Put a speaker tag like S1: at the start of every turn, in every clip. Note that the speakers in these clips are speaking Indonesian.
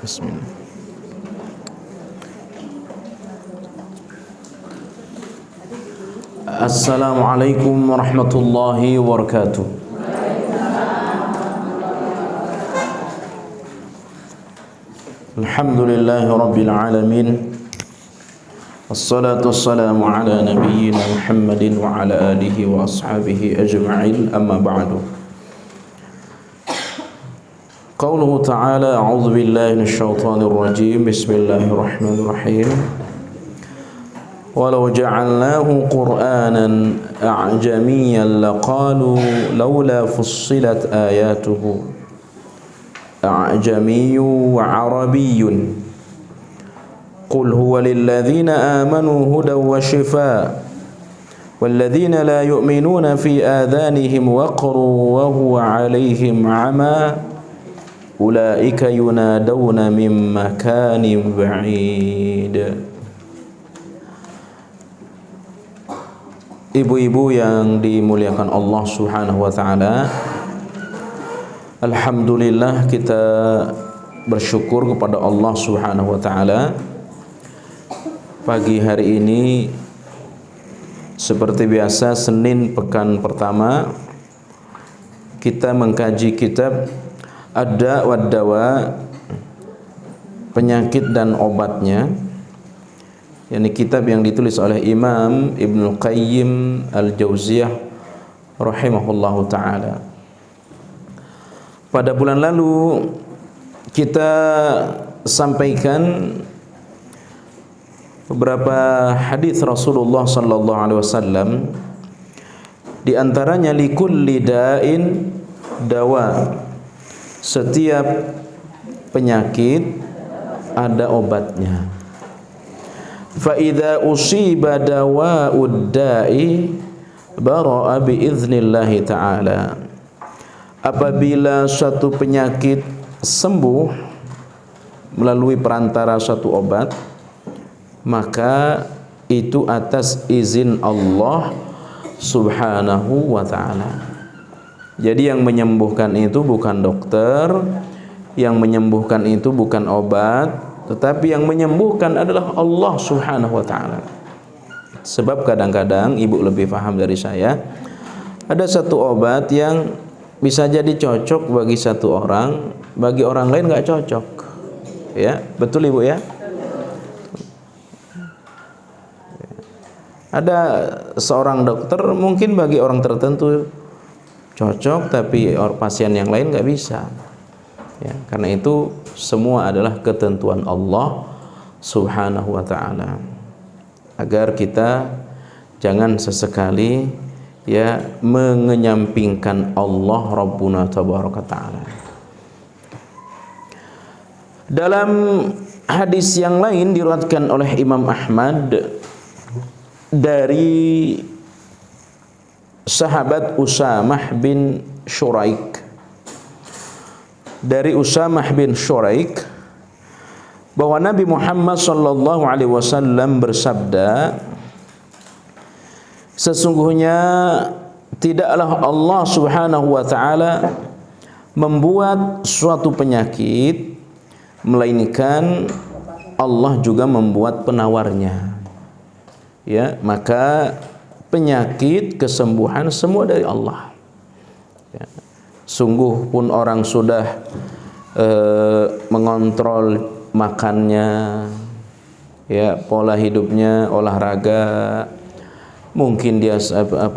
S1: Bismillah. Assalamualaikum warahmatullahi wabarakatuh. Alhamdulillahi rabbil alamin. Wassalatu wassalamu ala nabiyyina Muhammadin wa ala alihi wa ashabihi ajma'in, amma ba'du. Qauluhu ta'ala, a'udzu billahi minasyaitonir rajim. Bismillahirrahmanirrahim. Walau ja'alnahu Qur'anan a'jamiyyan laqalu laula fussilat ayatuhu a'jamiyyun wa 'arabiyyun. Qul huwa lilladzina amanu hudan wa shifaa walladzina la yu'minuna fi adhanihim waqrun wa huwa 'alaihim 'ama ulaika yunadawna min makanin ba'id. Ibu-ibu yang dimuliakan Allah Subhanahu wa taala, alhamdulillah kita bersyukur kepada Allah Subhanahu wa taala. Pagi hari ini seperti biasa, Senin pekan pertama, kita mengkaji kitab Ad-Da' wad-Dawa, penyakit dan obatnya. Ini kitab yang ditulis oleh Imam Ibnu Qayyim Al-Jauziyah rahimahullahu ta'ala. Pada bulan lalu kita sampaikan beberapa hadis Rasulullah sallallahu alaihi wasallam, di antaranya likulli da'in dawa. Setiap penyakit ada obatnya. Fa idza usiba dawa'ud da'i bara'a bi idznillah ta'ala. Apabila suatu penyakit sembuh melalui perantara suatu obat, maka itu atas izin Allah Subhanahu wa ta'ala. Jadi yang menyembuhkan itu bukan dokter, yang menyembuhkan itu bukan obat, tetapi yang menyembuhkan adalah Allah Subhanahu wa ta'ala. Sebab kadang-kadang ibu lebih paham dari saya, ada satu obat yang bisa jadi cocok bagi satu orang, bagi orang lain nggak cocok. Ya, betul ibu ya? Ada seorang dokter mungkin bagi orang tertentu cocok, tapi pasien yang lain nggak bisa. Ya, karena itu semua adalah ketentuan Allah Subhanahu wa ta'ala. Agar kita jangan sesekali ya mengenyampingkan Allah Rabbuna tabaraka ta'ala. Dalam hadis yang lain diriwayatkan oleh Imam Ahmad dari sahabat Usamah bin Syuraik, dari Usamah bin Syuraik, bahwa Nabi Muhammad sallallahu alaihi wasallam bersabda, sesungguhnya tidaklah Allah Subhanahu wa taala membuat suatu penyakit melainkan Allah juga membuat penawarnya. Ya, maka penyakit, kesembuhan semua dari Allah. Ya. Sungguh pun orang sudah mengontrol makannya, ya, pola hidupnya, olahraga, mungkin dia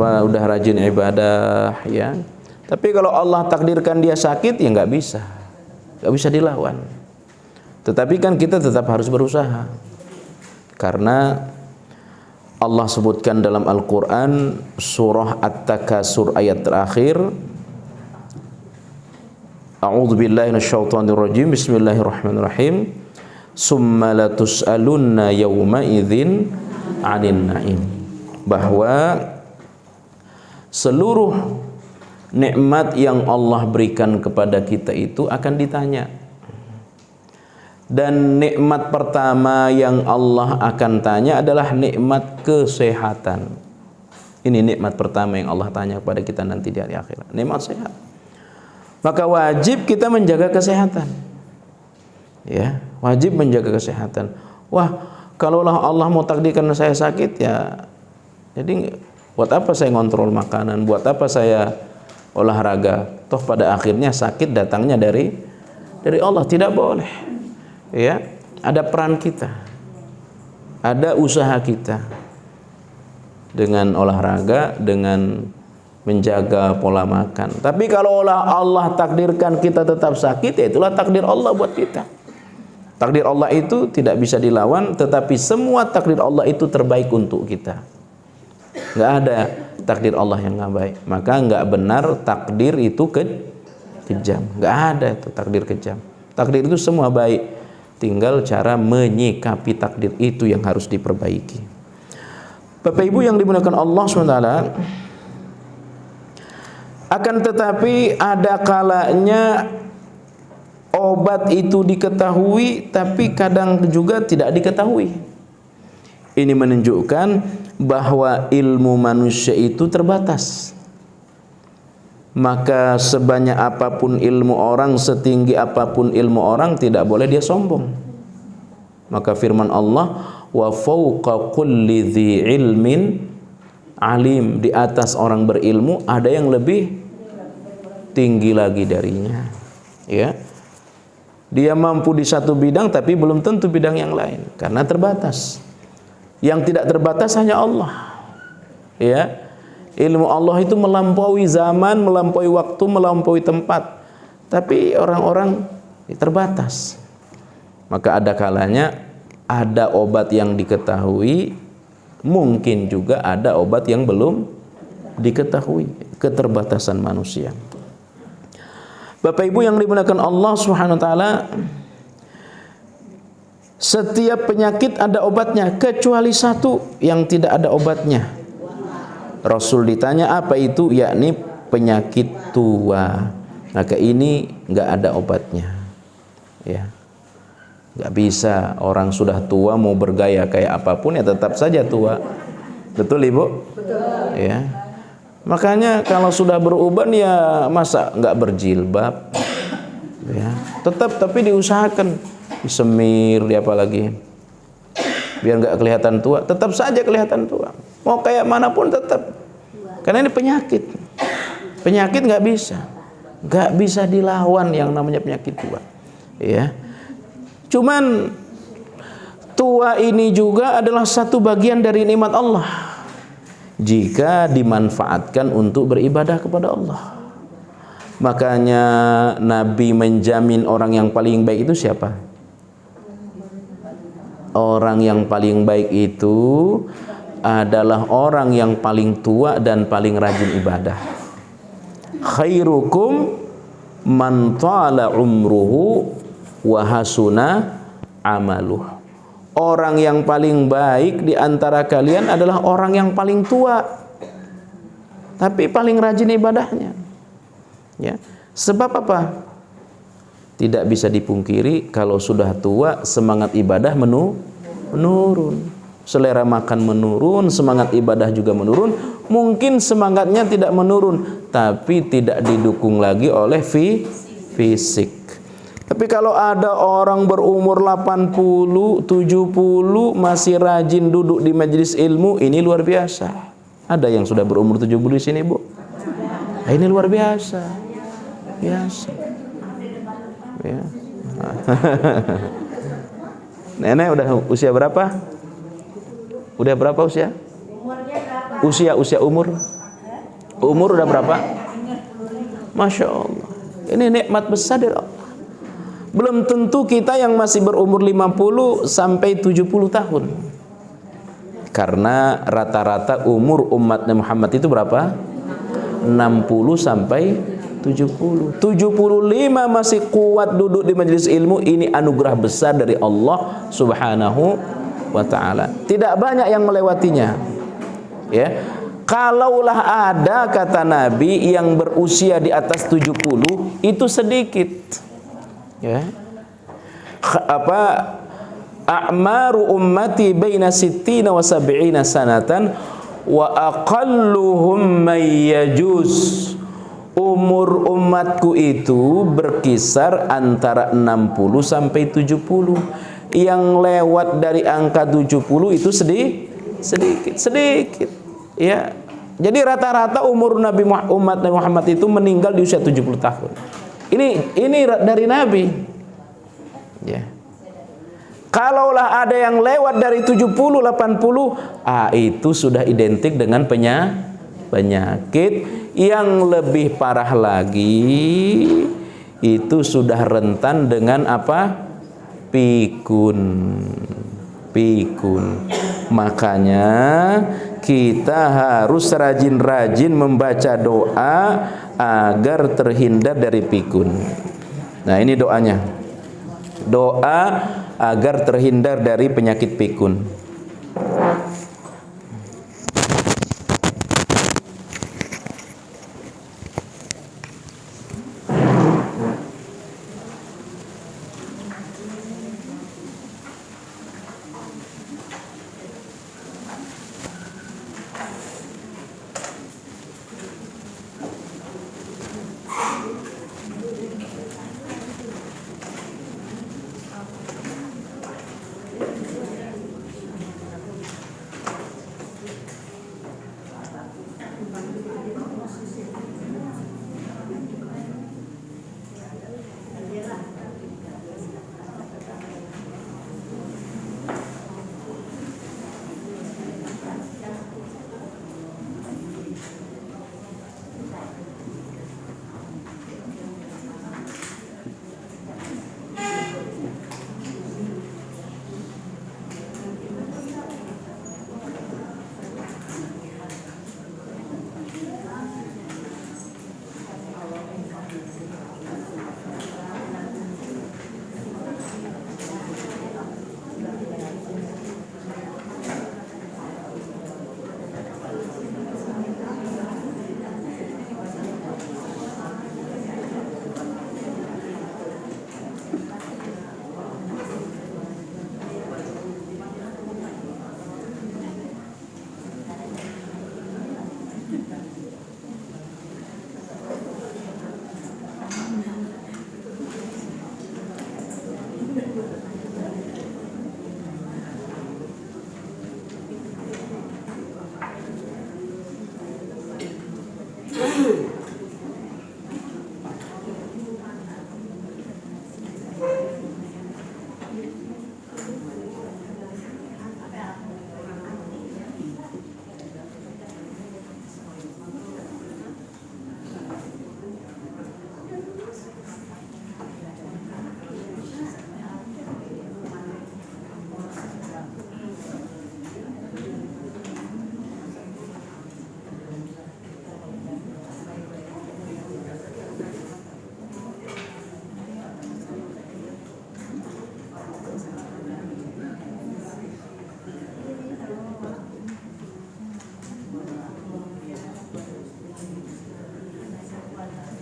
S1: udah rajin ibadah, ya. Tapi kalau Allah takdirkan dia sakit, ya nggak bisa dilawan. Tetapi kan kita tetap harus berusaha, karena Allah sebutkan dalam Al-Quran surah At-Takasur ayat terakhir, a'udzu billahi minasyaitonir rajim, bismillahirrahmanirrahim, summa latus'alunna yawma idzin 'anil na'im. Bahwa seluruh nikmat yang Allah berikan kepada kita itu akan ditanya. Dan nikmat pertama yang Allah akan tanya adalah nikmat kesehatan. Ini nikmat pertama yang Allah tanya kepada kita nanti di hari akhirat, nikmat sehat. Maka wajib kita menjaga kesehatan. Ya, wajib menjaga kesehatan. Wah, kalaulah Allah mau takdirkan saya sakit ya, jadi buat apa saya ngontrol makanan? Buat apa saya olahraga? Toh pada akhirnya sakit datangnya dari Allah. Tidak boleh. Ya, ada peran kita, ada usaha kita dengan olahraga, dengan menjaga pola makan. Tapi kalau Allah takdirkan kita tetap sakit, ya itulah takdir Allah buat kita. Takdir Allah itu tidak bisa dilawan, tetapi semua takdir Allah itu terbaik untuk kita. Nggak ada takdir Allah yang nggak baik. Maka nggak benar takdir itu kejam. Nggak ada itu takdir kejam. Takdir itu semua baik. Tinggal cara menyikapi takdir itu yang harus diperbaiki. Bapak Ibu yang dimuliakan Allah SWT, akan tetapi ada kalanya obat itu diketahui, tapi kadang juga tidak diketahui. Ini menunjukkan bahwa ilmu manusia itu terbatas. Maka sebanyak apapun ilmu orang, setinggi apapun ilmu orang, tidak boleh dia sombong. Maka firman Allah, wa fawqa kulli dzi ilmin alim, di atas orang berilmu ada yang lebih tinggi lagi darinya. Ya, dia mampu di satu bidang tapi belum tentu bidang yang lain karena terbatas. Yang tidak terbatas hanya Allah. Ya, ilmu Allah itu melampaui zaman, melampaui waktu, melampaui tempat. Tapi orang-orang terbatas. Maka ada kalanya ada obat yang diketahui, mungkin juga ada obat yang belum diketahui. Keterbatasan manusia. Bapak Ibu yang dimuliakan Allah Subhanahu wa taala, setiap penyakit ada obatnya kecuali satu yang tidak ada obatnya. Rasul ditanya apa itu, yakni penyakit tua. Maka ini nggak ada obatnya. Ya, nggak bisa orang sudah tua mau bergaya kayak apapun ya tetap saja tua. Betul Ibu? Betul. Ya. Makanya kalau sudah beruban ya masa nggak berjilbab? Ya, tetap tapi diusahakan disemir, dia apa lagi? Biar nggak kelihatan tua, tetap saja kelihatan tua. Mau kayak manapun tetap. Karena ini penyakit. Penyakit nggak bisa dilawan yang namanya penyakit tua. Ya. Cuman tua ini juga adalah satu bagian dari nikmat Allah jika dimanfaatkan untuk beribadah kepada Allah. Makanya Nabi menjamin orang yang paling baik itu siapa? Orang yang paling baik itu adalah orang yang paling tua dan paling rajin ibadah. Khairukum man tala umruhu wa hasuna amaluh. Orang yang paling baik di antara kalian adalah orang yang paling tua tapi paling rajin ibadahnya. Ya. Sebab apa? Tidak bisa dipungkiri kalau sudah tua semangat ibadah menurun. Selera makan menurun, semangat ibadah juga menurun. Mungkin semangatnya tidak menurun, tapi tidak didukung lagi oleh fisik. Tapi kalau ada orang berumur 80, 70 masih rajin duduk di majelis ilmu, ini luar biasa. Ada yang sudah berumur 70 di sini, Bu? Nah, ini luar biasa. Biasa. Ya. Nenek udah usia berapa? Udah berapa usia? Usia umur? Umur udah berapa? Masya Allah. Ini nikmat besar dari Allah. Belum tentu kita yang masih berumur 50 sampai 70 tahun. Karena rata-rata umur umat Muhammad itu berapa? 60 sampai 70. 75 masih kuat duduk di majelis ilmu, ini anugerah besar dari Allah Subhanahu wa taala. Tidak banyak yang melewatinya. Ya. Kalaulah ada, kata Nabi, yang berusia di atas 70, itu sedikit. Ya. A'maru ummati baina sittina wa sab'ina sanatan wa aqalluhum may yajuz Umur umatku itu berkisar antara 60 sampai 70. Yang lewat dari angka 70 itu sedikit. Ya. Jadi rata-rata umur umat Nabi Muhammad itu meninggal di usia 70 tahun. Ini dari Nabi. Ya. Kalaulah ada yang lewat dari 70, 80, itu sudah identik dengan penyakit. Yang lebih parah lagi, itu sudah rentan dengan apa? Pikun. Makanya kita harus rajin-rajin membaca doa agar terhindar dari pikun. Nah, ini doanya. Doa agar terhindar dari penyakit pikun.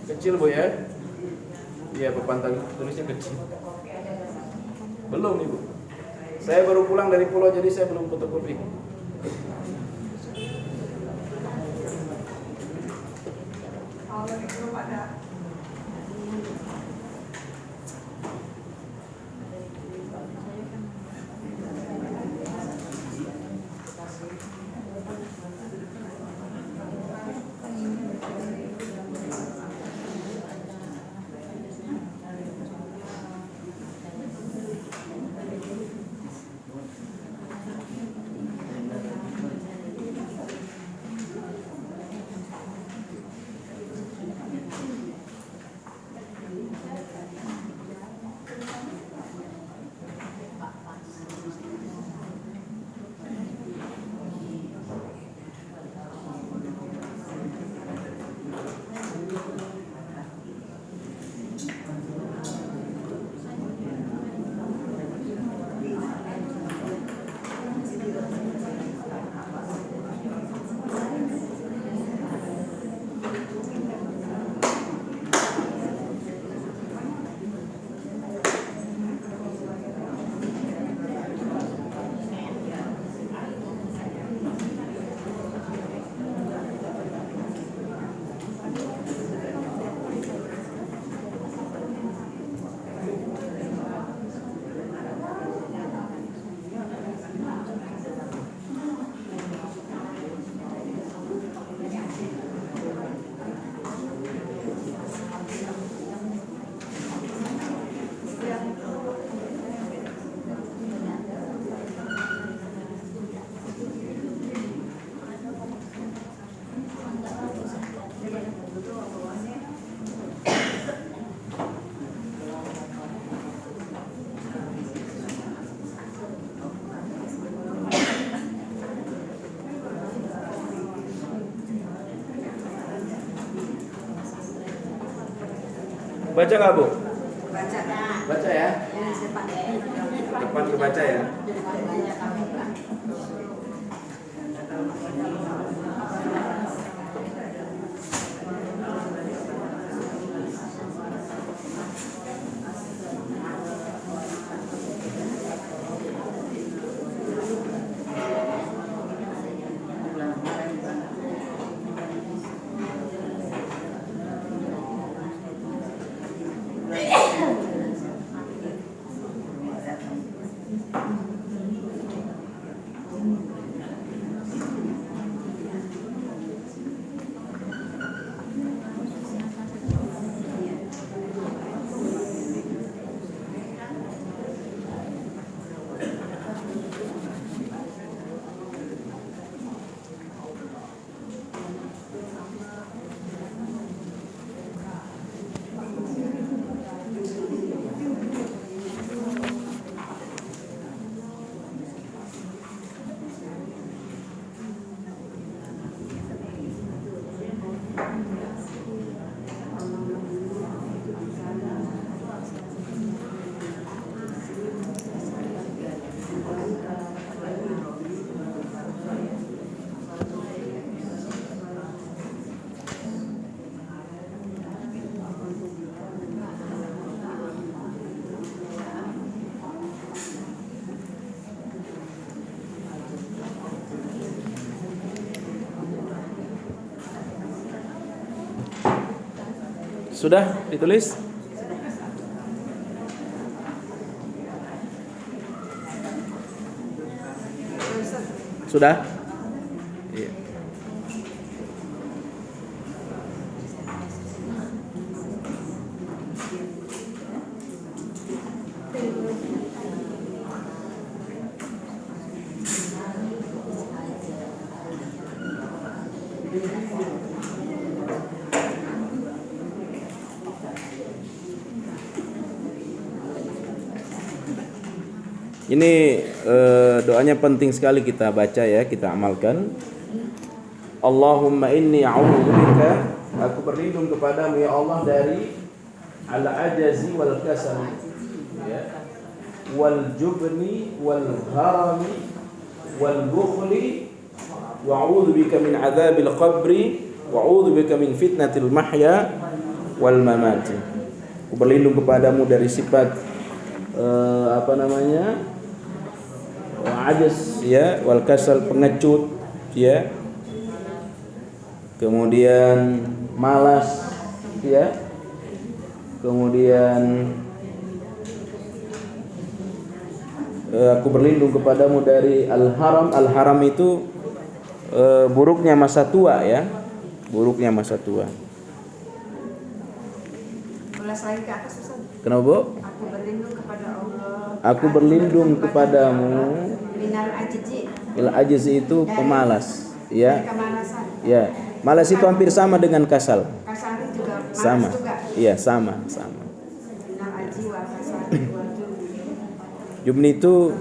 S1: Kecil Bu ya? Iya, pepantang tulisnya kecil. Belum Ibu. Saya baru pulang dari pulau jadi saya belum fotokopi. Baca nggak Bu?
S2: Baca.
S1: Baca ya. Depan kebaca ya. Sudah ditulis? Sudah? Iya. Ini doanya penting sekali kita baca ya, kita amalkan. Allahumma inni a'udzubika, aku berlindung kepadamu ya Allah dari al-ajazi wal kasal ya, wal jubni wal harami wal bukhli, wa a'udzubika min adzabil qabri, wa a'udzubika min fitnatil mahya wal mamati. Aku berlindung kepadamu dari sifat ajaz ya, wal kasal pengecut ya, kemudian malas ya, kemudian aku berlindung kepadamu dari al-haram. Al-haram itu buruknya masa tua ya, buruknya masa tua.
S2: Ulas lagi ke atas Ustaz.
S1: Kenapa Bu?
S2: Aku berlindung kepada Allah.
S1: Aku berlindung kepadamu.
S2: Minal ajzi.
S1: Il ajiz itu pemalas ya.
S2: Dari kemalasan.
S1: Ya, malas itu hampir sama dengan kasal.
S2: Kasar juga malas
S1: Sama.
S2: juga.
S1: Iya, sama.
S2: Minal ajzi wal kasar wal jubni.
S1: Jubni itu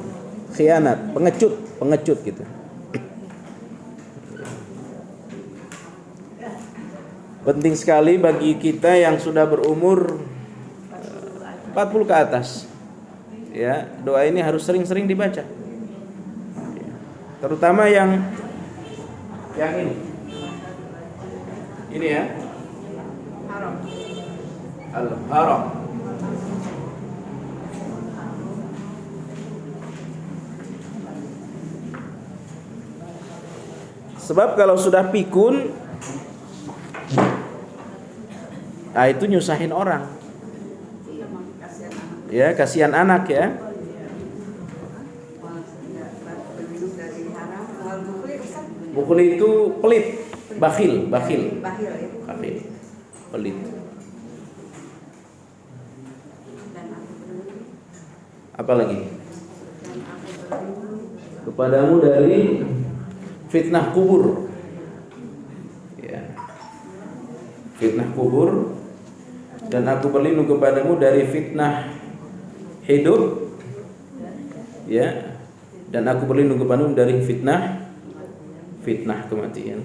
S1: khianat, pengecut gitu. Penting sekali bagi kita yang sudah berumur 40 ke atas. Ya, doa ini harus sering-sering dibaca. Terutama yang ini. Ini ya.
S2: Haram.
S1: Al-haram. Sebab kalau sudah pikun, itu nyusahin orang. Ya, kasihan anak ya. Bukhli itu pelit, bakhil. Pelit. Apa lagi? Kepadamu dari fitnah kubur. Ya. Fitnah kubur. Dan aku berlindung kepadamu dari fitnah hidup. Ya. Dan aku berlindung kepadamu dari fitnah kematian.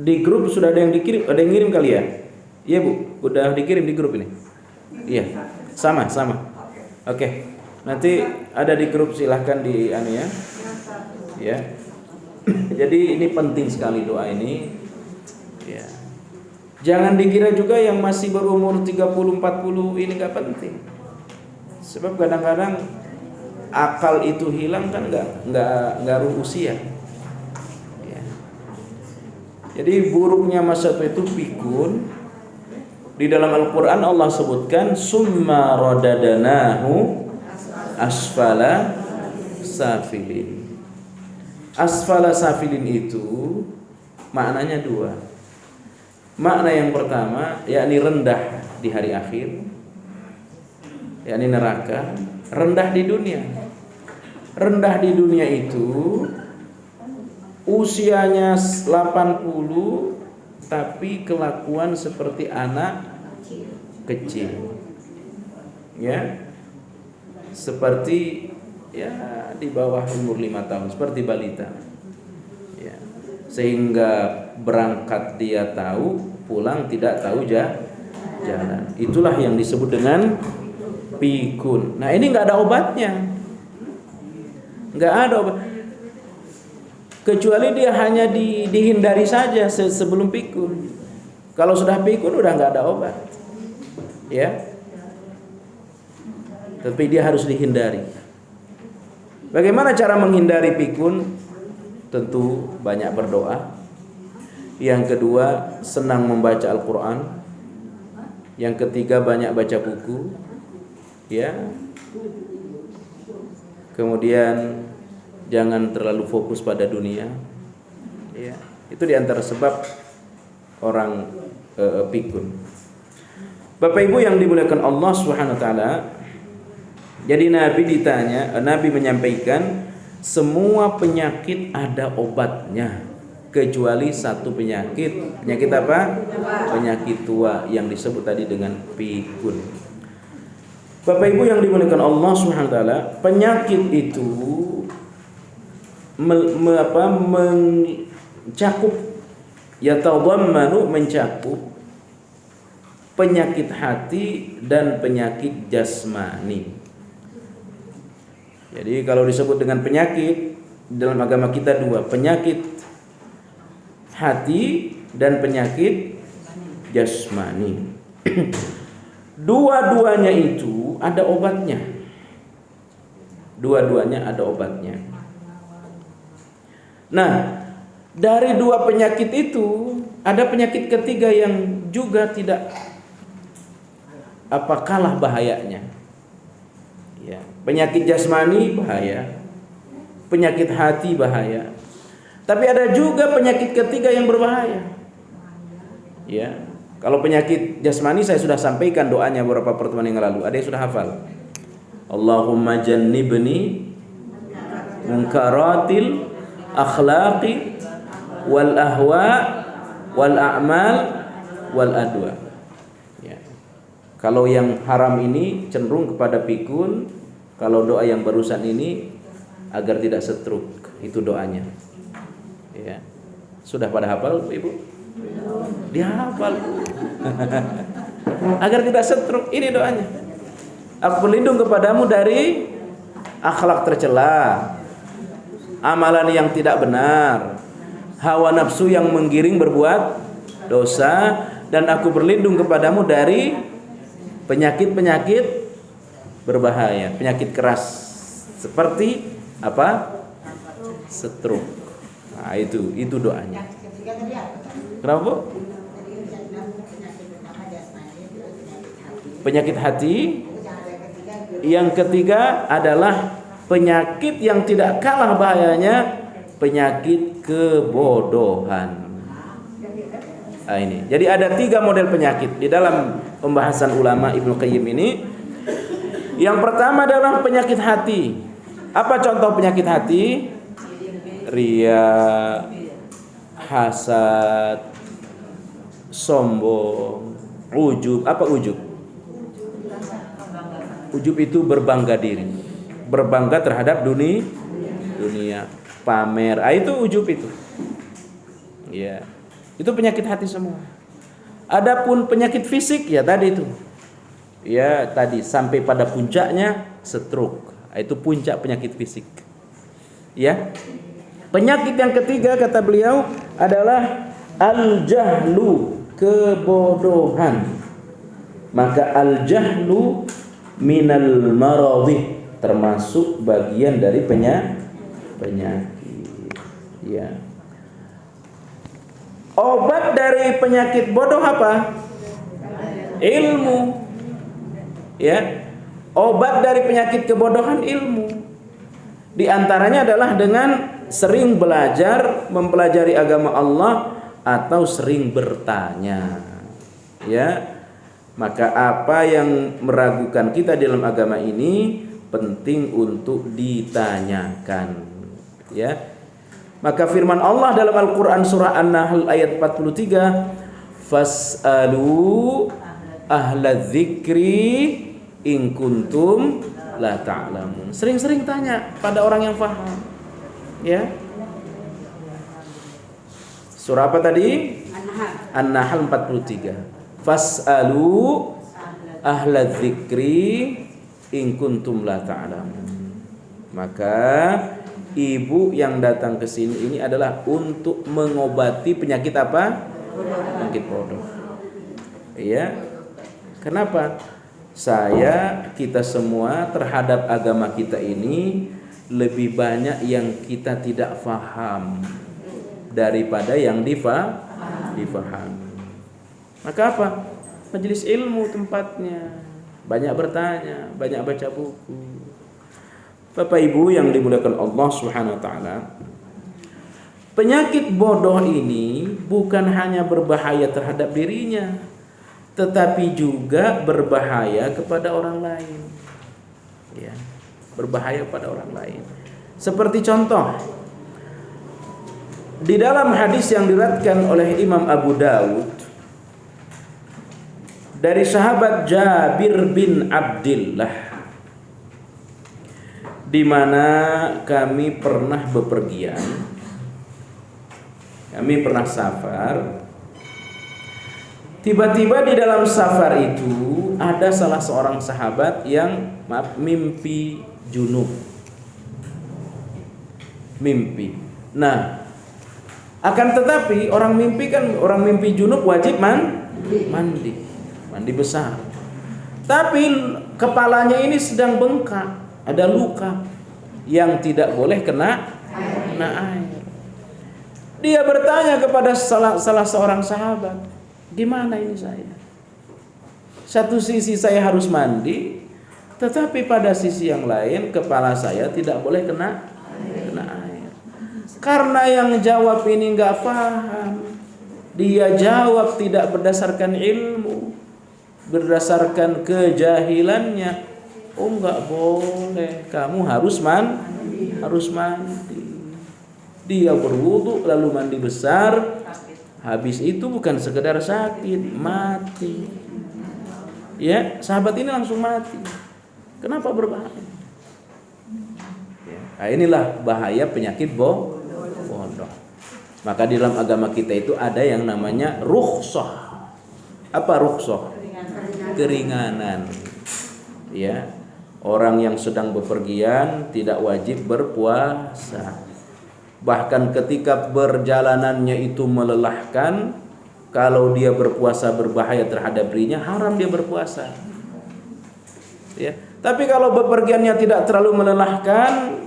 S1: di grup sudah ada yang dikirim, ada yang ngirim kali ya? Iya Bu, udah dikirim di grup ini. Iya, sama. Oke. Nanti ada di grup, silahkan di ya. Ya. Jadi ini penting sekali doa ini. Ya. Jangan dikira juga yang masih berumur 30-40 ini enggak penting. Sebab kadang-kadang akal itu hilang kan enggak ngaruh usia. Ya. Jadi buruknya masa tua itu pikun. Di dalam Al-Qur'an Allah sebutkan summa radadanahu asfala safilin. Asfala safilin itu maknanya dua. Makna yang pertama yakni rendah di hari akhir, yakni neraka, rendah di dunia. Rendah di dunia itu usianya 80 tapi kelakuan seperti anak kecil. Ya. Seperti ya di bawah umur 5 tahun, seperti balita ya. Sehingga berangkat dia tahu, pulang tidak tahu jalan. Itulah yang disebut dengan pikun. Nah ini nggak ada obatnya, nggak ada obat, kecuali dia hanya dihindari saja sebelum pikun. Kalau sudah pikun udah nggak ada obat ya. Tapi dia harus dihindari. Bagaimana cara menghindari pikun? Tentu banyak berdoa. Yang kedua, senang membaca Al-Quran. Yang ketiga, banyak baca buku. Ya. Kemudian jangan terlalu fokus pada dunia. Ya. Itu diantara sebab orang pikun. Bapak Ibu yang dimuliakan Allah Subhanahu wa taala, jadi Nabi menyampaikan semua penyakit ada obatnya kecuali satu penyakit. Penyakit apa? Penyakit tua yang disebut tadi dengan pikun. Bapak Ibu yang dimuliakan Allah Subhanahu wa taala, penyakit itu mencakup mencakup penyakit hati dan penyakit jasmani. Jadi kalau disebut dengan penyakit dalam agama kita dua, penyakit hati dan penyakit jasmani. Dua-duanya itu ada obatnya. Dua-duanya ada obatnya. Nah, dari dua penyakit itu ada penyakit ketiga yang juga tidak kalah bahayanya. Ya, penyakit jasmani bahaya, penyakit hati bahaya. Tapi ada juga penyakit ketiga yang berbahaya. Ya, kalau penyakit jasmani saya sudah sampaikan doanya beberapa pertemuan yang lalu. Ada yang sudah hafal? Allahumma jannibni munkaratil akhlaqi wal ahwa wal a'mal wal adwa. Ya. Kalau yang haram ini cenderung kepada pikun, kalau doa yang barusan ini agar tidak stroke, itu doanya. Ya. Sudah pada hafal Ibu? Dia hafal. Agar tidak stroke, ini doanya. Aku berlindung kepadamu dari akhlak tercela, amalan yang tidak benar, hawa nafsu yang menggiring berbuat dosa, dan aku berlindung kepadamu dari penyakit-penyakit berbahaya, penyakit keras seperti apa? Stroke. Nah, itu doanya. Kenapa, Bu? Penyakit hati. Yang ketiga adalah penyakit yang tidak kalah bahayanya, penyakit kebodohan. Nah, ini. Jadi ada 3 model penyakit di dalam pembahasan ulama Ibnu Qayyim ini. Yang pertama adalah penyakit hati. Apa contoh penyakit hati? Ria, hasad, sombong, ujub. Apa ujub? Ujub itu berbangga diri, berbangga terhadap dunia, pamer. Itu ujub itu. Ya. Itu penyakit hati semua. Adapun penyakit fisik ya tadi itu. Ya tadi sampai pada puncaknya stroke. Itu puncak penyakit fisik. Ya. Penyakit yang ketiga kata beliau adalah al-jahlu, kebodohan. Maka al-jahlu minal maradhi, termasuk bagian dari penyakit. Ya. Obat dari penyakit bodoh apa? Ilmu. Ya. Obat dari penyakit kebodohan ilmu. Di antaranya adalah dengan sering belajar, mempelajari agama Allah atau sering bertanya. Ya. Maka apa yang meragukan kita dalam agama ini penting untuk ditanyakan. Ya. Maka firman Allah dalam Al-Qur'an surah An-Nahl ayat 43, fas'alu ahla dzikri in kuntum la ta'lamun. Sering-sering tanya pada orang yang paham. Ya. Surah apa tadi? An-Nahl 43. Fas'alu ahla dzikri in kuntum la ta'lamun. Maka ibu yang datang ke sini ini adalah untuk mengobati penyakit apa? Penyakit bodoh. Iya. Kenapa? Kita semua terhadap agama kita ini lebih banyak yang kita tidak faham daripada yang difahami. Maka apa? Majelis ilmu tempatnya. Banyak bertanya, banyak baca buku. Bapak Ibu yang dimuliakan Allah Subhanahu wa taala, penyakit bodoh ini bukan hanya berbahaya terhadap dirinya, tetapi juga berbahaya kepada orang lain. Ya, berbahaya kepada orang lain. Seperti contoh di dalam hadis yang diriwayatkan oleh Imam Abu Dawud dari sahabat Jabir bin Abdillah, di mana kami pernah bepergian, kami pernah safar. Tiba-tiba di dalam safar itu ada salah seorang sahabat yang mimpi junub. Mimpi. Nah, akan tetapi orang mimpi junub wajib mandi besar. Tapi kepalanya ini sedang bengkak. Ada luka yang tidak boleh kena air. Dia bertanya kepada salah seorang sahabat, gimana ini saya? Satu sisi saya harus mandi, tetapi pada sisi yang lain kepala saya tidak boleh kena air. Karena yang jawab ini nggak paham, dia jawab tidak berdasarkan ilmu, berdasarkan kejahilannya. Oh enggak boleh, kamu harus mandi. Dia berwudu lalu mandi besar. Habis itu bukan sekedar sakit, mati. Ya, sahabat ini langsung mati. Kenapa berbahaya? Ya, nah inilah bahaya penyakit bodoh. Maka di dalam agama kita itu ada yang namanya rukhsah. Apa rukhsah? Keringanan. Ya. Orang yang sedang bepergian tidak wajib berpuasa. Bahkan ketika perjalanannya itu melelahkan, kalau dia berpuasa berbahaya terhadap dirinya, haram dia berpuasa. Ya. Tapi kalau bepergiannya tidak terlalu melelahkan,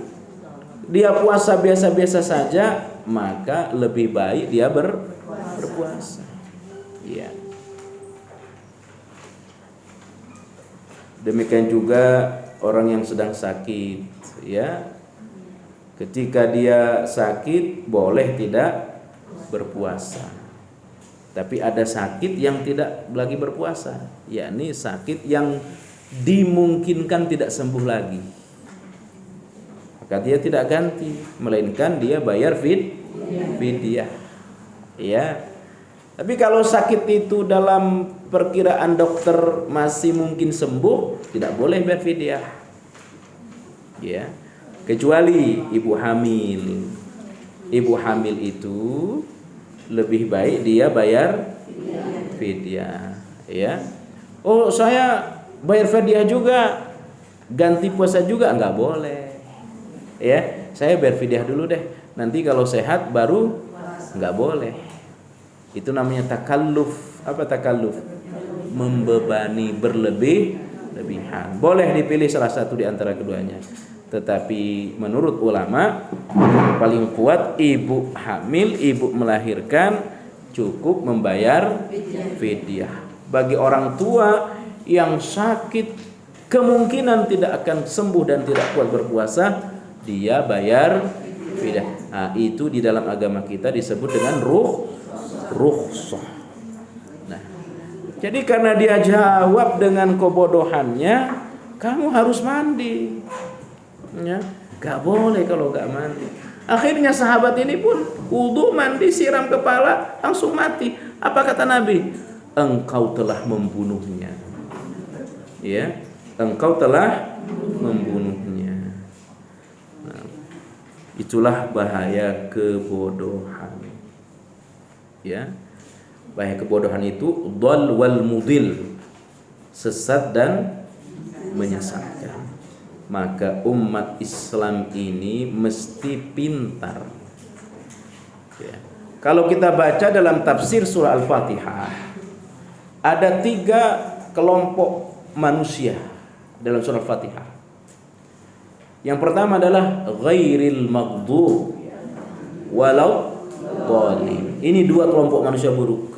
S1: dia puasa biasa-biasa saja, maka lebih baik dia berpuasa. Ya. Demikian juga orang yang sedang sakit, ya. Ketika dia sakit boleh tidak berpuasa. Tapi ada sakit yang tidak lagi berpuasa, yakni sakit yang dimungkinkan tidak sembuh lagi. Maka dia tidak ganti, melainkan dia bayar fidyah. Ya. Tapi kalau sakit itu dalam perkiraan dokter masih mungkin sembuh, tidak boleh bayar fidyah. Ya. Kecuali ibu hamil. Ibu hamil itu lebih baik dia bayar fidyah, ya. Oh, saya bayar fidyah juga, ganti puasa juga, nggak boleh. Ya, saya bayar fidyah dulu deh. Nanti kalau sehat baru, nggak boleh. Itu namanya takalluf. Apa takalluf? Membebani berlebihan. Boleh dipilih salah satu di antara keduanya. Tetapi menurut ulama paling kuat ibu hamil, ibu melahirkan cukup membayar fidyah. Bagi orang tua yang sakit kemungkinan tidak akan sembuh dan tidak kuat berpuasa, dia bayar fidyah. Nah, itu di dalam agama kita disebut dengan rukhsah. Nah, jadi karena dia jawab dengan kebodohannya, kamu harus mandi. Ya, gak boleh kalau gak mandi. Akhirnya sahabat ini pun wudu, mandi, siram kepala, langsung mati. Apa kata Nabi? Engkau telah membunuhnya. Ya, engkau telah membunuhnya. Nah, itulah bahaya kebodohan. Ya, bahaya kebodohan itu dhal wal mudil, sesat dan menyesatkan. Maka umat Islam ini mesti pintar. Ya. Kalau kita baca dalam tafsir surah Al-Fatihah, ada 3 kelompok manusia dalam surah Al-Fatihah. Yang pertama adalah ghairil maghdub walau dhalin. Ini 2 kelompok manusia buruk.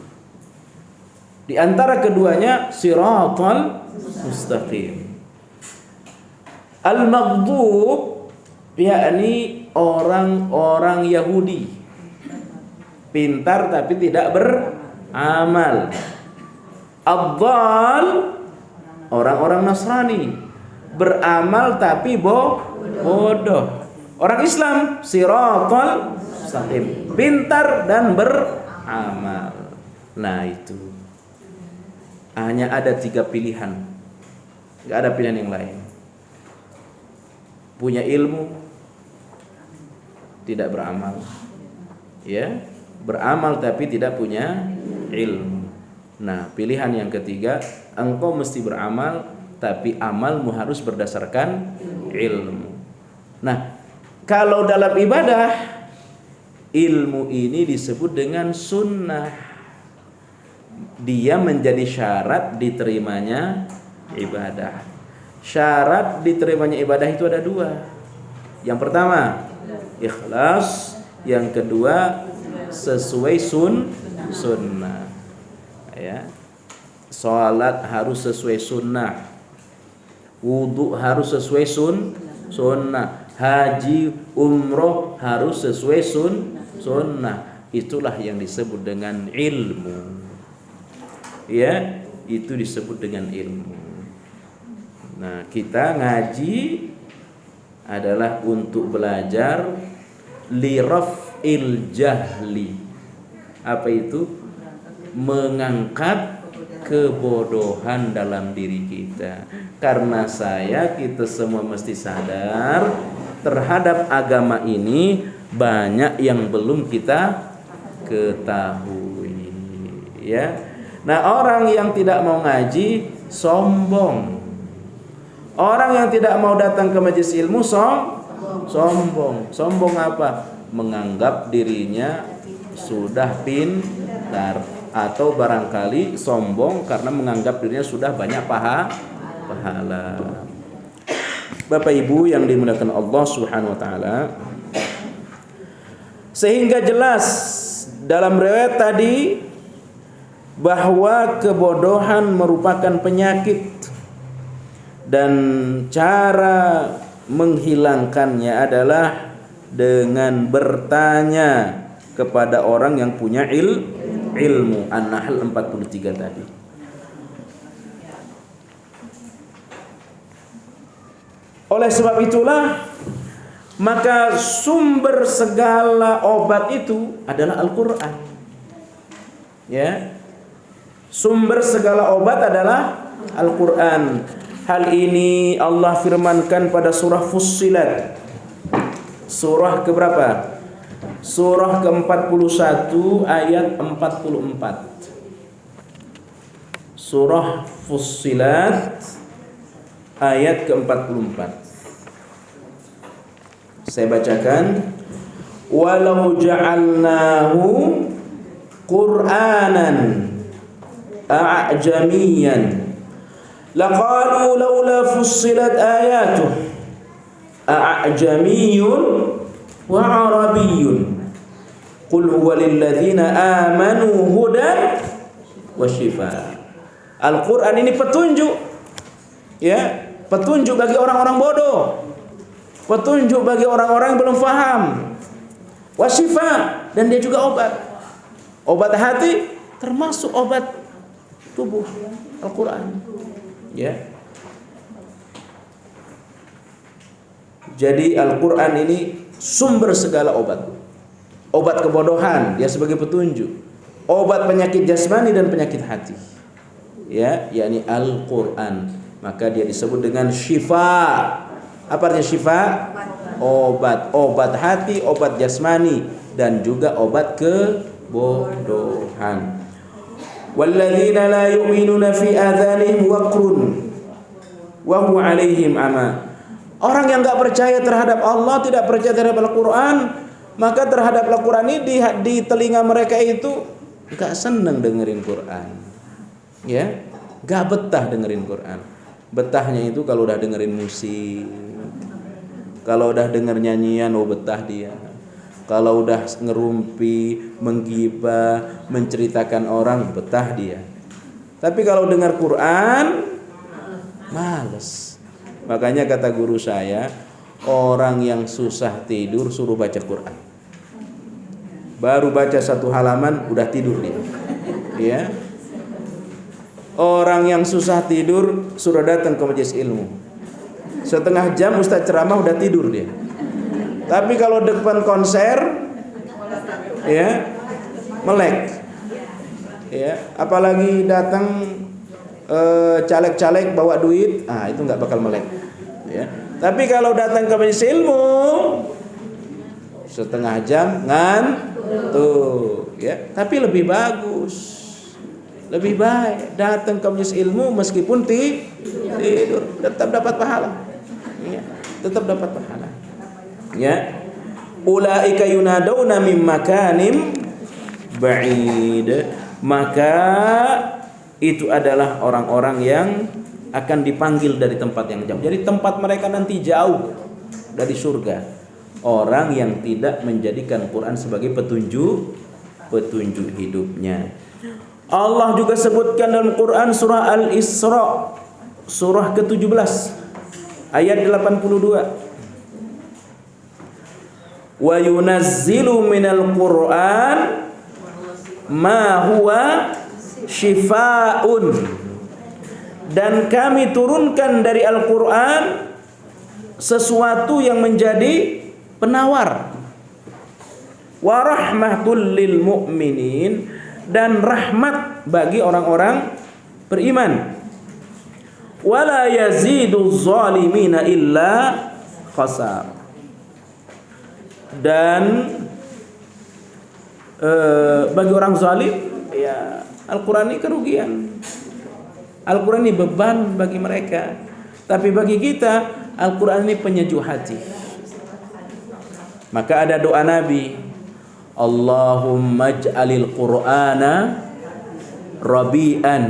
S1: Di antara keduanya siratal mustaqim. Al-maghdub yakni orang-orang Yahudi, pintar tapi tidak beramal. Ad-dhal orang-orang Nasrani, beramal tapi bodoh. Orang Islam siratal mustaqim, pintar dan beramal. Nah, itu hanya ada 3 pilihan, nggak ada pilihan yang lain. Punya ilmu, tidak beramal. Ya, beramal tapi tidak punya ilmu. Nah, pilihan yang ketiga, engkau mesti beramal tapi amalmu harus berdasarkan ilmu. Nah, kalau dalam ibadah, ilmu ini disebut dengan sunnah. Dia menjadi syarat diterimanya ibadah. Syarat diterimanya ibadah itu ada 2. Yang pertama, ikhlas. Yang kedua, sesuai sunnah. Ya. Salat harus sesuai sunnah. Wudu harus sesuai sunnah. Haji, umroh harus sesuai sunnah. Itulah yang disebut dengan ilmu. Ya, itu disebut dengan ilmu. Nah, kita ngaji adalah untuk belajar liraf'il jahli. Apa itu? Mengangkat kebodohan dalam diri kita. Karena kita semua mesti sadar terhadap agama ini banyak yang belum kita ketahui. Ya. Nah, orang yang tidak mau ngaji sombong. Orang yang tidak mau datang ke majelis ilmu sombong. Sombong apa? Menganggap dirinya sudah pintar, atau barangkali sombong karena menganggap dirinya sudah banyak pahala. Bapak Ibu yang dimuliakan Allah Subhanahu wa taala, sehingga jelas dalam riwayat tadi bahwa kebodohan merupakan penyakit. Dan cara menghilangkannya adalah dengan bertanya kepada orang yang punya ilmu. An-Nahl 43 tadi. Oleh sebab itulah, maka sumber segala obat itu adalah Al-Quran. Ya, sumber segala obat adalah Al-Quran. Hal ini Allah firmankan pada surah Fussilat. Surah keberapa? Surah ke-41 ayat 44. Surah Fussilat ayat ke-44. Saya bacakan. Walau ja'alnahu Qur'anan a'jamiyan laqalu laula fussilat ayatuh a'jamiyyun wa arabiyyun qul huwa lilladzina amanu hudan wa shifaa. Al-Qur'an ini petunjuk, ya, petunjuk bagi orang-orang bodoh, petunjuk bagi orang-orang yang belum faham, wa shifaa, dan dia juga obat. Obat hati termasuk obat tubuh, Al-Qur'an. Ya. Jadi Al-Qur'an ini sumber segala obat. Obat kebodohan dia sebagai petunjuk. Obat penyakit jasmani dan penyakit hati. Ya, yakni Al-Qur'an. Maka dia disebut dengan syifa. Apa artinya syifa? Obat, obat hati, obat jasmani, dan juga obat kebodohan. Walladzina la yu'minuna fi adhanihim waqrun wa huwa 'alaihim ama. Orang yang enggak percaya terhadap Allah, tidak percaya terhadap Al-Qur'an, maka terhadap Al-Qur'an ini di telinga mereka itu enggak senang dengerin Qur'an. Ya, enggak betah dengerin Qur'an. Betahnya itu kalau udah dengerin musik. Kalau udah denger nyanyian, oh betah dia. Kalau udah ngerumpi, menggibah, menceritakan orang, betah dia. Tapi kalau dengar Quran, males. Makanya kata guru saya, orang yang susah tidur suruh baca Quran. Baru baca satu halaman udah tidur dia. Ya. Orang yang susah tidur suruh datang ke majelis ilmu. Setengah jam ustaz ceramah udah tidur dia. Tapi kalau depan konser, ya, melek, ya, apalagi datang caleg-caleg bawa duit, itu nggak bakal melek, ya. Tapi kalau datang ke majelis ilmu, setengah jam ngantuk, ya. Tapi lebih bagus, lebih baik datang ke majelis ilmu meskipun tidur, tetap dapat pahala, ya, tetap dapat pahala. Ya, ulaika yunaduna min makanim ba'id. Maka itu adalah orang-orang yang akan dipanggil dari tempat yang jauh. Jadi tempat mereka nanti jauh dari surga. Orang yang tidak menjadikan Quran sebagai petunjuk hidupnya. Allah juga sebutkan dalam Quran surah Al-Isra, surah ke-17 ayat 82. Wa yunazzilu minal Qur'an ma huwa shifaa'un. Dan kami turunkan dari Al-Qur'an sesuatu yang menjadi penawar. Wa rahmatul lil mu'minin, dan rahmat bagi orang-orang beriman. Wala yazidu zalimina illa khasar. Dan bagi orang zalim, ya, Al-Quran ini kerugian. Al-Quran ini beban bagi mereka. Tapi bagi kita, Al-Quran ini penyejuk hati. Maka ada doa Nabi, Allahumma ij'alil Qur'ana rabi'an.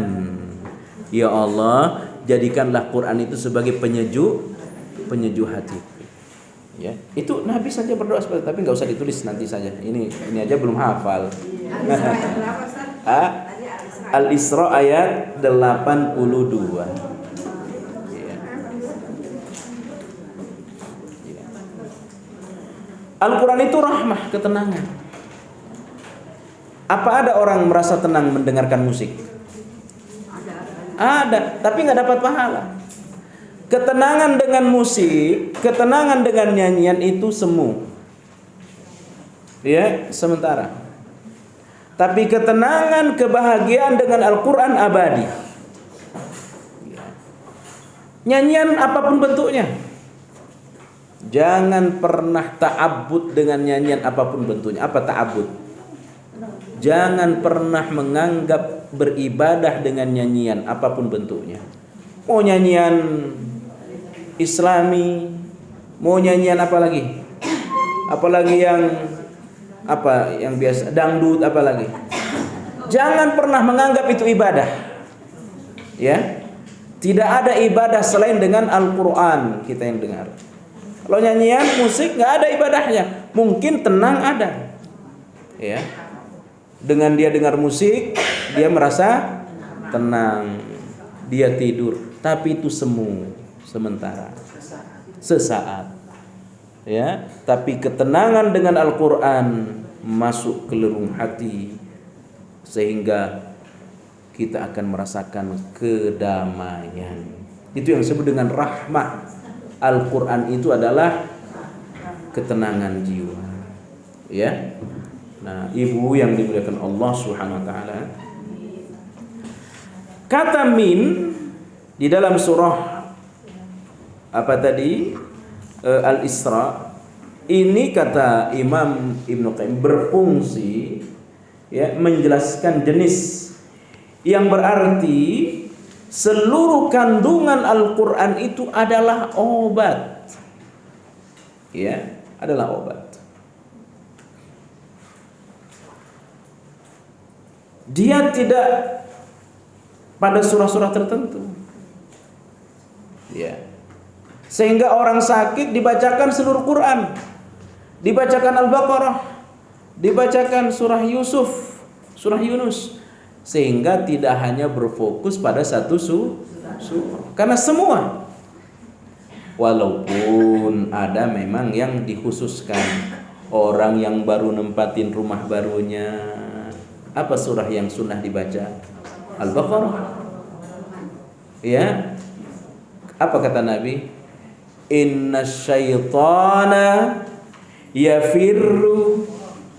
S1: Ya Allah, jadikanlah Quran itu sebagai penyejuk hati. Ya, itu Nabi saja berdoa seperti itu, tapi nggak usah ditulis, nanti saja. Ini aja belum hafal. Al-Isra ayat 82. Ya. Ya. Al-Quran itu rahmah, ketenangan. Apa ada orang merasa tenang mendengarkan musik? Ada, tapi nggak dapat pahala. Ketenangan dengan musik, ketenangan dengan nyanyian itu semu, ya, sementara. Tapi ketenangan, kebahagiaan dengan Al-Quran abadi. Nyanyian apapun bentuknya, Jangan pernah ta'abbud dengan nyanyian apapun bentuknya. Apa ta'abbud? Jangan pernah menganggap beribadah dengan nyanyian apapun bentuknya. Mau nyanyian Islami, mau nyanyian apa lagi? Apalagi yang biasa, dangdut, apalagi. Jangan pernah menganggap itu ibadah. Ya. Tidak ada ibadah selain dengan Al-Qur'an kita yang dengar. Kalau nyanyian, musik nggak ada ibadahnya. Mungkin tenang ada. Ya. Dengan dia dengar musik, dia merasa tenang. Dia tidur, tapi itu semu sementara. Sesaat. Ya, tapi ketenangan dengan Al-Qur'an masuk ke lelung hati sehingga kita akan merasakan kedamaian. Itu yang disebut dengan rahmah. Al-Quran itu adalah ketenangan jiwa. Ya. Nah, ibu yang dimuliakan Allah Subhanahu wa taala. Kata min di dalam surah apa tadi? Al-Isra. Ini kata Imam Ibnu Qayyim berfungsi ya menjelaskan jenis, yang berarti seluruh kandungan Al-Quran itu adalah obat. Ya, adalah obat. Dia tidak pada surah-surah tertentu. Ya. Sehingga orang sakit dibacakan seluruh Quran. Dibacakan Al-Baqarah, dibacakan surah Yusuf, surah Yunus. Sehingga tidak hanya berfokus pada satu surah, karena semua, walaupun ada memang yang dikhususkan orang yang baru nempatin rumah barunya, apa surah yang sunnah dibaca? Al-Baqarah. Ya, apa kata Nabi? Inna syaitana yafirru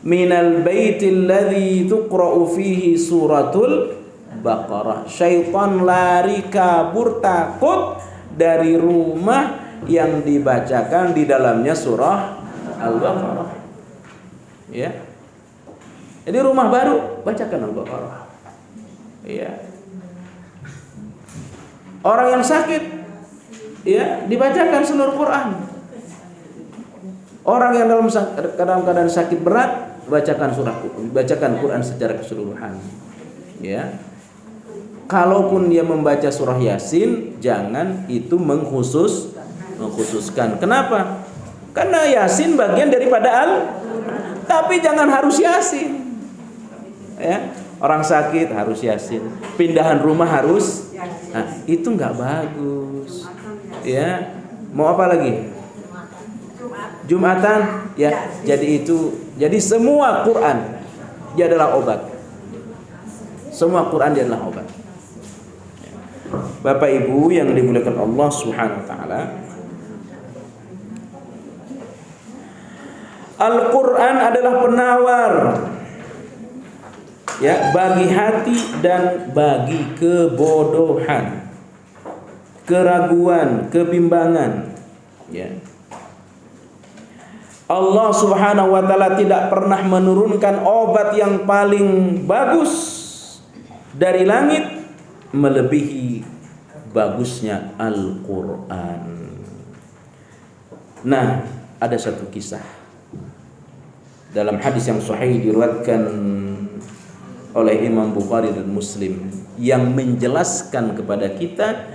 S1: minal baitil ladzi tuqra'u fihi suratul Baqarah. Syaitan lari kabur takut dari rumah yang dibacakan di dalamnya surah Al-Baqarah. Ya. Jadi rumah baru bacakan Al-Baqarah. Ya. Orang yang sakit ya dibacakan seluruh Quran. Orang yang dalam keadaan sakit berat bacakan bacakan Quran secara keseluruhan. Ya. Kalaupun dia membaca surah Yasin, jangan itu mengkhususkan. Kenapa? Karena Yasin bagian daripada tapi jangan harus Yasin. Ya. Orang sakit harus Yasin, pindahan rumah harus. Nah, itu nggak bagus. Ya. Mau apa lagi? Jumatan, ya. Jadi semua Quran dia adalah obat. Semua Quran dia adalah obat. Bapak Ibu yang dimuliakan Allah Subhanahu wa taala, Al-Quran adalah penawar ya bagi hati dan bagi kebodohan, keraguan, kebimbangan. Ya. Allah Subhanahu wa taala tidak pernah menurunkan obat yang paling bagus dari langit melebihi bagusnya Al-Quran. Nah, ada satu kisah dalam hadis yang sahih diriwayatkan oleh Imam Bukhari dan Muslim yang menjelaskan kepada kita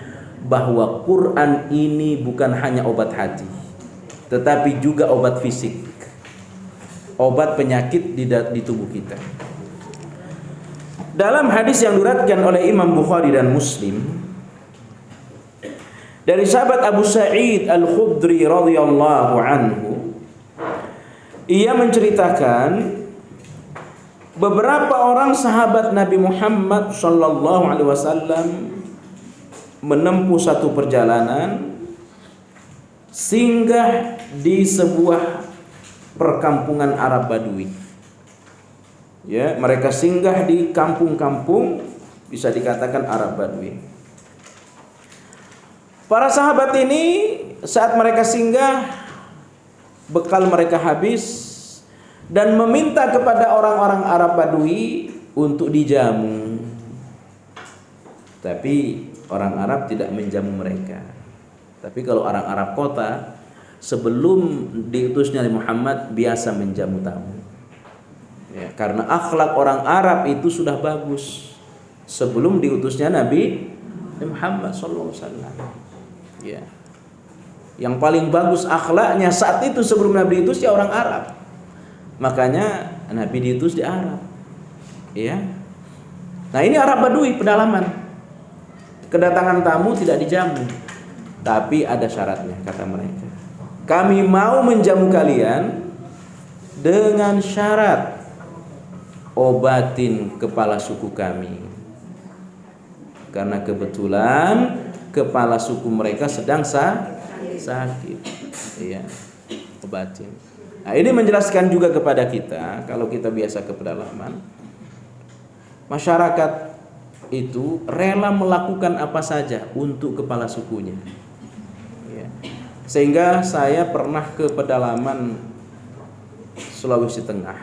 S1: bahwa Quran ini bukan hanya obat hati, tetapi juga obat fisik, obat penyakit di tubuh kita. Dalam hadis yang diriwayatkan oleh Imam Bukhari dan Muslim dari sahabat Abu Sa'id Al-Khudri radhiyallahu anhu, ia menceritakan beberapa orang sahabat Nabi Muhammad sallallahu alaihi wasallam menempuh satu perjalanan singgah di sebuah perkampungan Arab Badui. Ya, mereka singgah di kampung-kampung, bisa dikatakan Arab Badui. Para sahabat ini saat mereka singgah bekal mereka habis, dan meminta kepada orang-orang Arab Badui untuk dijamu. Tapi orang Arab tidak menjamu mereka. Tapi kalau orang Arab kota, sebelum diutusnya Muhammad biasa menjamu tamu. Ya, karena akhlak orang Arab itu sudah bagus sebelum diutusnya Nabi Muhammad sallallahu alaihi wasallam. Ya. Yang paling bagus akhlaknya saat itu sebelum Nabi diutus ya orang Arab. Makanya Nabi diutus di Arab. Ya. Nah, ini Arab Badui pedalaman. Kedatangan tamu tidak dijamu. Tapi ada syaratnya kata mereka. Kami mau menjamu kalian dengan syarat obatin kepala suku kami. Karena kebetulan kepala suku mereka sedang sakit. Iya. Obatin. Nah, ini menjelaskan juga kepada kita, kalau kita biasa ke pedalaman, masyarakat itu rela melakukan apa saja untuk kepala sukunya. Ya. Sehingga saya pernah ke pedalaman Sulawesi Tengah.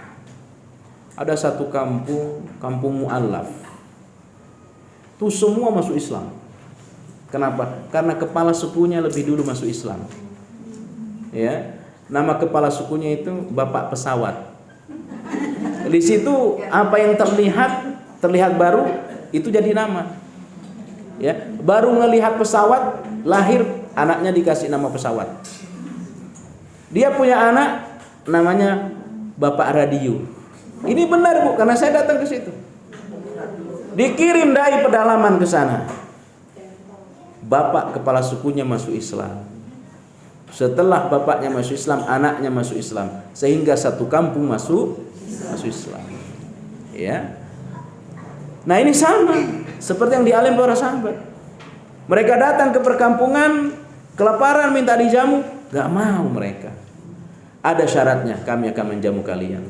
S1: Ada satu kampung mu'allaf. Itu semua masuk Islam. Kenapa? Karena kepala sukunya lebih dulu masuk Islam. Ya. Nama kepala sukunya itu Bapak Pesawat. Di situ apa yang terlihat baru itu jadi nama. Ya, baru melihat pesawat lahir anaknya dikasih nama Pesawat. Dia punya anak namanya Bapak Radio. Ini benar Bu, karena saya datang ke situ. Dikirim dari pedalaman ke sana. Bapak kepala sukunya masuk Islam. Setelah bapaknya masuk Islam, anaknya masuk Islam, sehingga satu kampung masuk Islam. Ya. Nah, ini sama seperti yang dialami para sahabat. Mereka datang ke perkampungan, kelaparan minta dijamu, gak mau mereka. Ada syaratnya, kami akan menjamu kalian.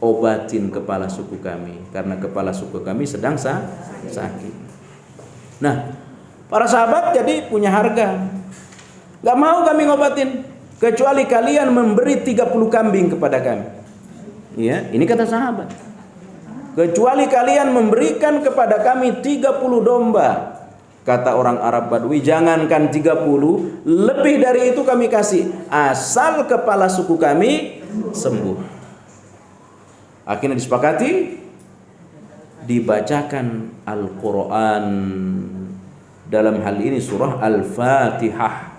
S1: Obatin kepala suku kami, karena kepala suku kami sedang sakit. Nah, para sahabat jadi punya harga. Gak mau kami ngobatin kecuali kalian memberi 30 kambing kepada kami. Ya, ini kata sahabat. Kecuali kalian memberikan kepada kami 30 domba. Kata orang Arab Badui, jangankan 30, lebih dari itu kami kasih, asal kepala suku kami sembuh. Akhirnya disepakati, dibacakan Al-Quran. Dalam hal ini surah Al-Fatihah.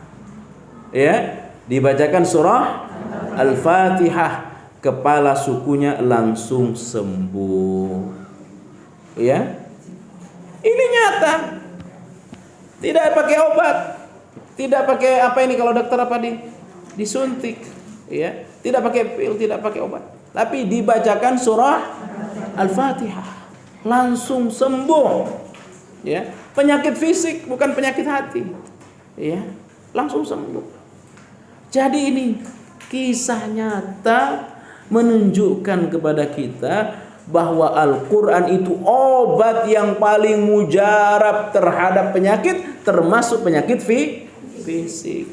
S1: Ya, dibacakan surah Al-Fatihah, kepala sukunya langsung sembuh. Ya, ini nyata, tidak pakai obat, tidak pakai apa ini kalau dokter apa disuntik, ya, tidak pakai pil, tidak pakai obat, tapi dibacakan surah Al-Fatihah langsung sembuh. Ya, penyakit fisik bukan penyakit hati, ya, langsung sembuh. Jadi ini kisah nyata menunjukkan kepada kita bahwa Al-Quran itu obat yang paling mujarab terhadap penyakit, termasuk penyakit fisik.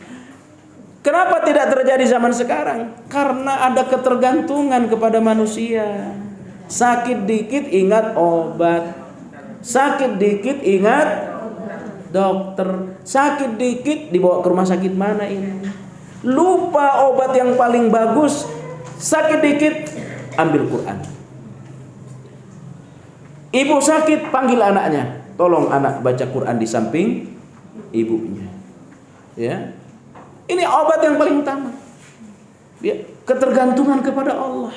S1: Kenapa tidak terjadi zaman sekarang? Karena ada ketergantungan kepada manusia. Sakit dikit ingat obat, sakit dikit ingat dokter, sakit dikit dibawa ke rumah sakit mana ini. Lupa obat yang paling bagus. Sakit dikit ambil Quran. Ibu sakit panggil anaknya, tolong anak baca Quran di samping ibunya. Ya, ini obat yang paling utama. Ya, ketergantungan kepada Allah.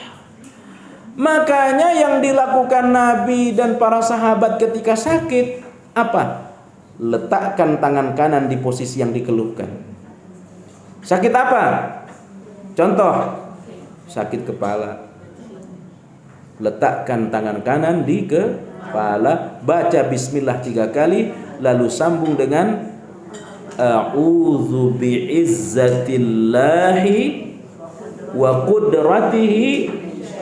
S1: Makanya yang dilakukan Nabi dan para sahabat ketika sakit apa? Letakkan tangan kanan di posisi yang dikeluhkan. Sakit apa? Contoh, sakit kepala. Letakkan tangan kanan di kepala, baca bismillah 3 kali, lalu sambung dengan a'udzu bi'izzatillahi wa qudratihi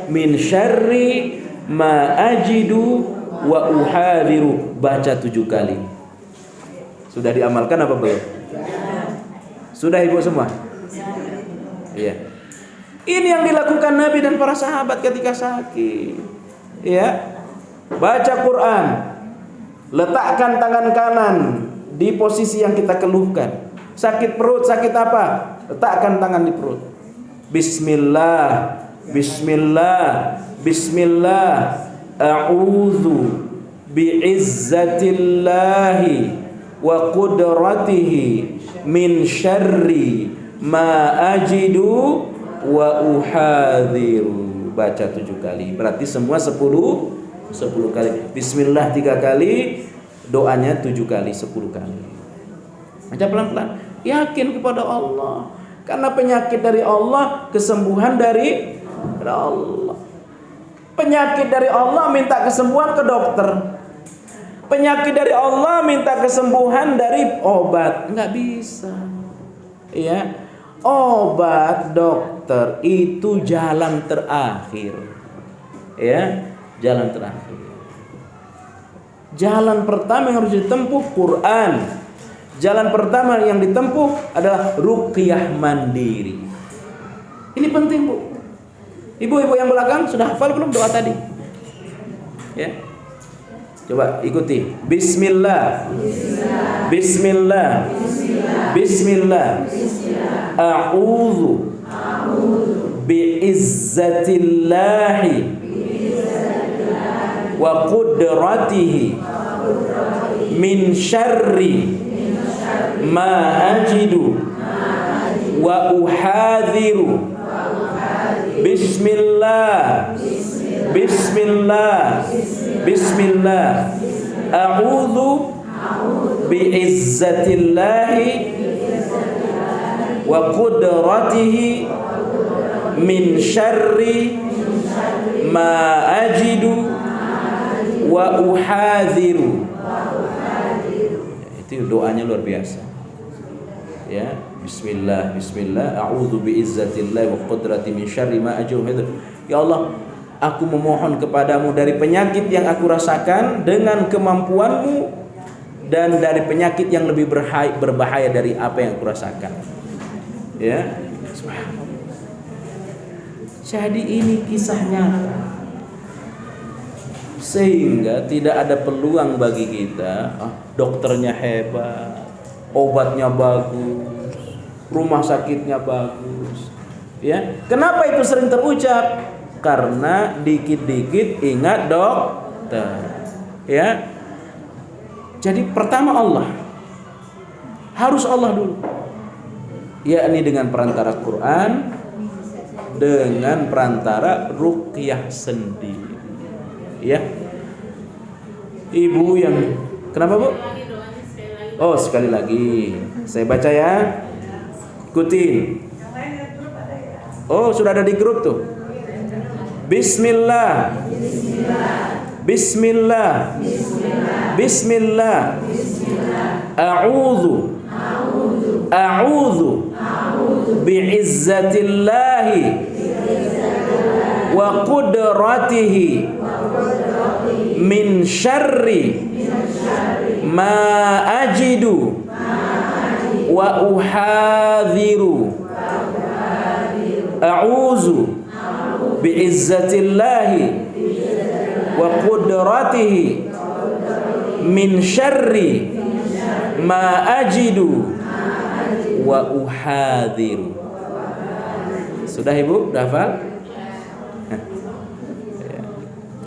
S1: min syarri ma ajidu wa uhadiru. Baca 7 kali. Sudah diamalkan apa belum? Sudah ibu semua? Iya. Ini yang dilakukan Nabi dan para sahabat ketika sakit. Ya. Baca Quran. Letakkan tangan kanan di posisi yang kita keluhkan. Sakit perut, sakit apa? Letakkan tangan di perut. Bismillah, bismillah, bismillah. A'udzu bi'izzatillahi wa qudratihi min syarri ma ajidu wa uhadhiru. Baca 7 kali. Berarti semua 10 kali. Bismillah 3 kali, doanya 7 kali, 10 kali. Baca pelan-pelan. Yakin kepada Allah. Karena penyakit dari Allah, kesembuhan dari Allah. Penyakit dari Allah minta kesembuhan ke dokter. Penyakit dari Allah minta kesembuhan dari obat, nggak bisa. Ya, obat dokter itu jalan terakhir. Ya, jalan terakhir. Jalan pertama yang harus ditempuh Quran. Jalan pertama yang ditempuh adalah ruqyah mandiri. Ini penting, Bu. Ibu-ibu yang belakang sudah hafal belum doa tadi? Ya. Coba ikuti. Bismillah. Bismillah. Bismillah. A'udzu bi'izzatillahi wa qudratihi min syarri ma ajidu wa uhadhiru. Bismillah. Bismillah. Bismillah. A'udzu bi'izzatillahi wa qudratihi min syarri ma ajidu wa uhadhiru. Itu doanya luar biasa. Ya, bismillah, bismillah, a'udzu bi'izzatillahi wa qudratihi min syarri ma ajidu. Ya Allah, aku memohon kepadamu dari penyakit yang aku rasakan dengan kemampuanmu, dan dari penyakit yang lebih berbahaya dari apa yang aku rasakan. Ya, jadi ini kisah nyata. Sehingga tidak ada peluang bagi kita, dokternya hebat, obatnya bagus, rumah sakitnya bagus. Ya, kenapa itu sering terucap? Karena dikit-dikit ingat dokter. Ya. Jadi pertama Allah. Harus Allah dulu. Yakni dengan perantara Quran, dengan perantara ruqyah sendiri. Ya. Ibu yang kenapa, Bu? Oh, sekali lagi. Saya baca ya. Ikutin. Oh, sudah ada di grup tuh. Bismillah. Bismillah. Bismillah. A'udzu. A'udzu bi'izzatillahi wa qudratihi min syarri ma ajidu wa uhadhiru. A'udzu bi'izzatillahi wa qudratihi min syarri ma ajidu wa uhadhiru. Sudah Ibu? Sudah hafal?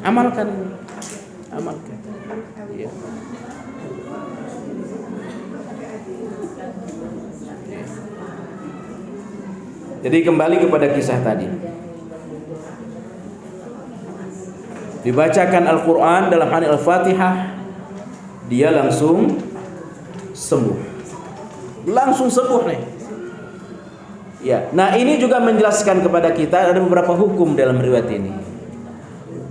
S1: Amalkan. Amalkan. Ya. Jadi kembali kepada kisah tadi. Dibacakan Al-Quran dalam Al-Fatihah, dia langsung sembuh. Langsung sembuh nih. Ya, nah ini juga menjelaskan kepada kita ada beberapa hukum dalam riwayat ini.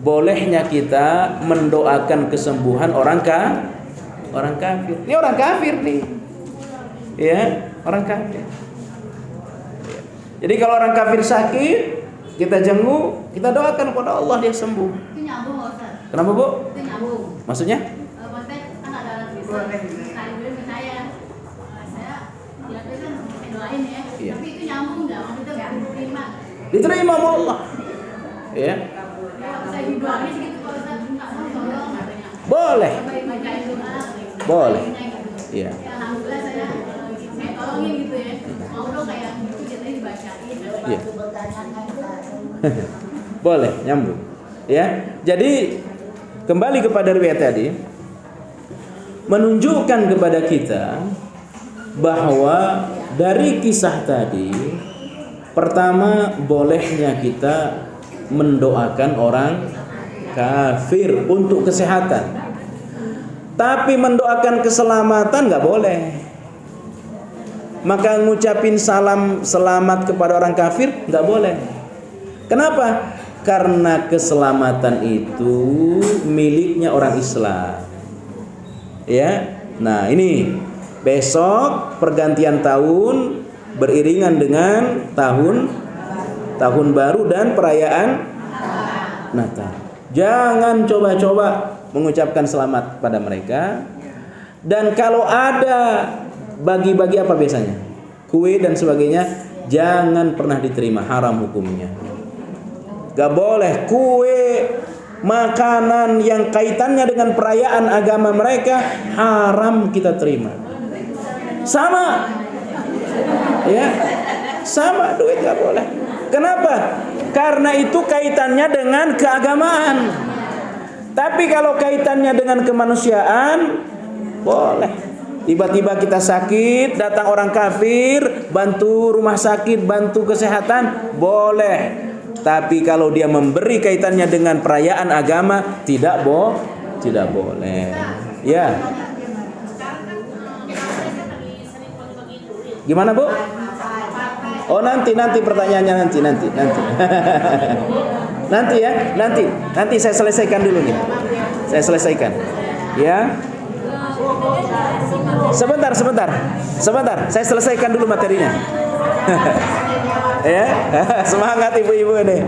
S1: Bolehnya kita mendoakan kesembuhan orang kafir. Ini orang kafir nih. Ya, orang kafir. Jadi kalau orang kafir sakit, kita jenguk, kita doakan kepada Allah dia sembuh.
S3: Itu nyambung, Ustaz.
S1: Kenapa, Bu?
S3: Itu nyambung.
S1: Maksudnya?
S3: Maksudnya kan ada alat bisa. Saya doain ya.
S1: Iya.
S3: Tapi itu nyambung nggak? Maksudnya nggak diterima?
S1: Diterima sama Allah. Ya.
S3: Kalau saya di doanya segitu, kalau saya nggak mau tolong katanya.
S1: Boleh.
S3: Baik bacain doa.
S1: Boleh.
S3: Gitu.
S1: Iya.
S3: Ya, alhamdulillah saya tolongin gitu ya. Mau dong kayak gitu katanya dibacain.
S1: Iya. Boleh, nyambung. Ya. Jadi kembali kepada riwayat tadi, menunjukkan kepada kita bahwa dari kisah tadi, pertama bolehnya kita mendoakan orang kafir untuk kesehatan. Tapi mendoakan keselamatan nggak boleh. Maka ngucapin salam selamat kepada orang kafir nggak boleh. Kenapa? Karena keselamatan itu miliknya orang Islam. Ya. Nah, ini besok pergantian tahun beriringan dengan tahun baru dan perayaan Natal. Jangan coba-coba mengucapkan selamat pada mereka. Dan kalau ada bagi-bagi apa biasanya? Kue dan sebagainya, jangan pernah diterima, haram hukumnya. Gak boleh kue, makanan yang kaitannya dengan perayaan agama mereka, haram kita terima. Sama, ya, sama, duit gak boleh. Kenapa? Karena itu kaitannya dengan keagamaan. Tapi kalau kaitannya dengan kemanusiaan, boleh. Tiba-tiba kita sakit, datang orang kafir, bantu rumah sakit, bantu kesehatan, boleh. Tapi kalau dia memberi kaitannya dengan perayaan agama, tidak boleh. Ya. Gimana, Bu? Oh, nanti pertanyaannya nanti. Nanti saya selesaikan dulu nih. Saya selesaikan. Ya. Sebentar. Saya selesaikan dulu materinya. Ya. Semangat ibu-ibu ini.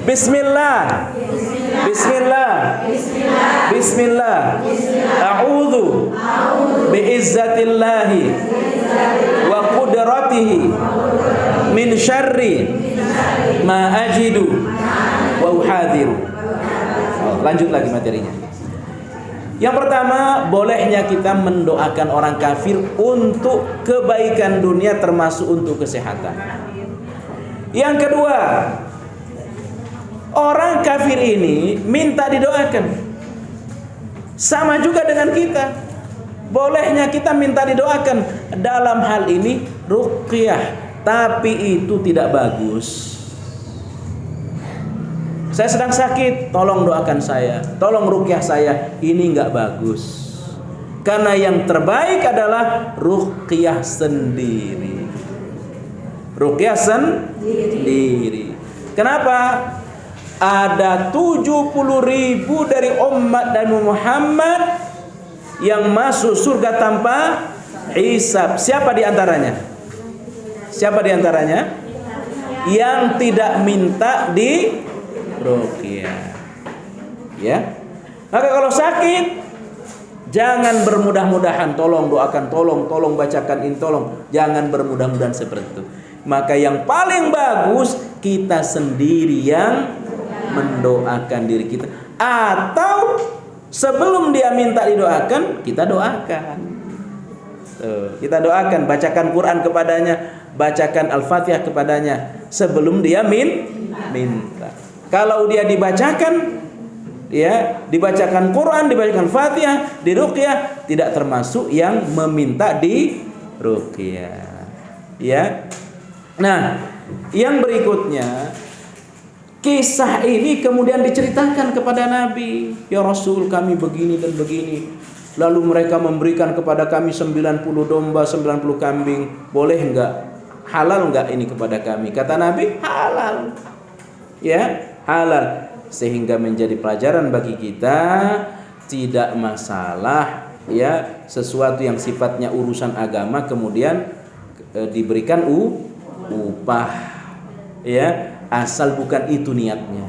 S1: Bismillah. A'udzu bi'izzatillahi wa qudratihi min syarri ma ajidu wa uhadiru. Lanjut lagi materinya. Yang pertama, bolehnya kita mendoakan orang kafir untuk kebaikan dunia termasuk untuk kesehatan. Yang kedua, orang kafir ini minta didoakan. Sama juga dengan kita. Bolehnya kita minta didoakan. Dalam hal ini ruqyah, tapi itu tidak bagus. Saya sedang sakit, tolong doakan saya, tolong ruqyah saya. Ini enggak bagus. Karena yang terbaik adalah ruqyah sendiri. Ruqyah sendiri. Kenapa? Ada 70.000 dari umat Nabi Muhammad yang masuk surga tanpa hisab. Siapa di antaranya? Yang tidak minta di ruqyah. Ya. Maka kalau sakit, jangan bermudah-mudahan, tolong doakan, tolong bacakan ini, tolong. Jangan bermudah-mudahan seperti itu. Maka yang paling bagus kita sendiri yang mendoakan diri kita, atau sebelum dia minta didoakan, kita doakan. Kita doakan, bacakan Quran kepadanya, bacakan Al-Fatihah kepadanya sebelum dia minta. Kalau dia dibacakan, ya, dibacakan Quran, dibacakan Fatihah, diruqyah, tidak termasuk yang meminta di ruqyah. Ya. Nah, yang berikutnya, kisah ini kemudian diceritakan kepada Nabi. Ya Rasul, kami begini dan begini. Lalu mereka memberikan kepada kami 90 domba, 90 kambing. Boleh enggak? Halal enggak ini kepada kami? Kata Nabi, halal. Ya, halal. Sehingga menjadi pelajaran bagi kita, tidak masalah ya sesuatu yang sifatnya urusan agama kemudian diberikan upah. Ya, asal bukan itu niatnya.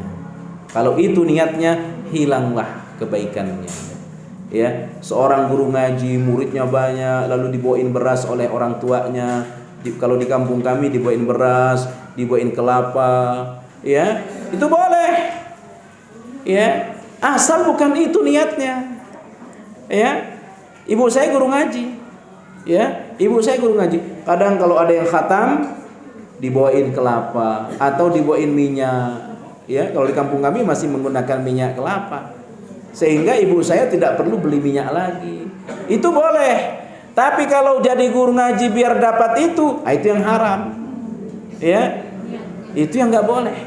S1: Kalau itu niatnya, hilanglah kebaikannya. Ya, seorang guru ngaji, muridnya banyak, lalu dibawain beras oleh orang tuanya, Kalau di kampung kami dibawain beras, dibawain kelapa, ya, itu boleh. Ya, asal bukan itu niatnya. Ya. Ibu saya guru ngaji. Ya, ibu saya guru ngaji. Kadang kalau ada yang khatam dibawain kelapa atau dibawain minyak. Ya, kalau di kampung kami masih menggunakan minyak kelapa. Sehingga ibu saya tidak perlu beli minyak lagi. Itu boleh. Tapi kalau jadi guru ngaji biar dapat itu yang haram. Ya. Itu yang enggak boleh.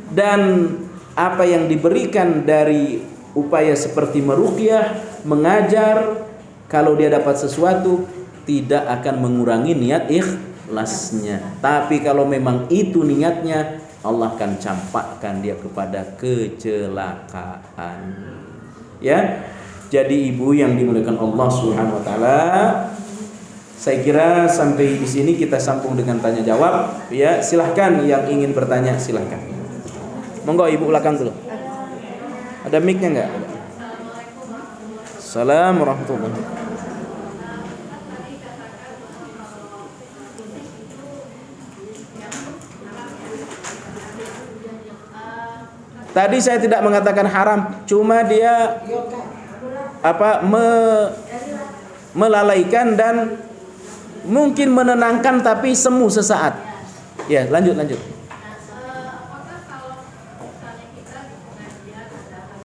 S1: Dan apa yang diberikan dari upaya seperti meruqyah, mengajar, kalau dia dapat sesuatu tidak akan mengurangi niat ikhlasnya. Tapi kalau memang itu niatnya, Allah akan campakkan dia kepada kecelakaan. Ya. Jadi ibu yang dimuliakan Allah Subhanahu wa taala, saya kira sampai di sini kita sambung dengan tanya jawab. Ya, silahkan yang ingin bertanya silahkan. Monggo ibu belakang dulu. Ada mic-nya enggak? Assalamualaikum warahmatullahi wabarakatuh. Tadi saya tidak mengatakan haram, cuma dia melalaikan dan mungkin menenangkan tapi semu sesaat. Ya, lanjut.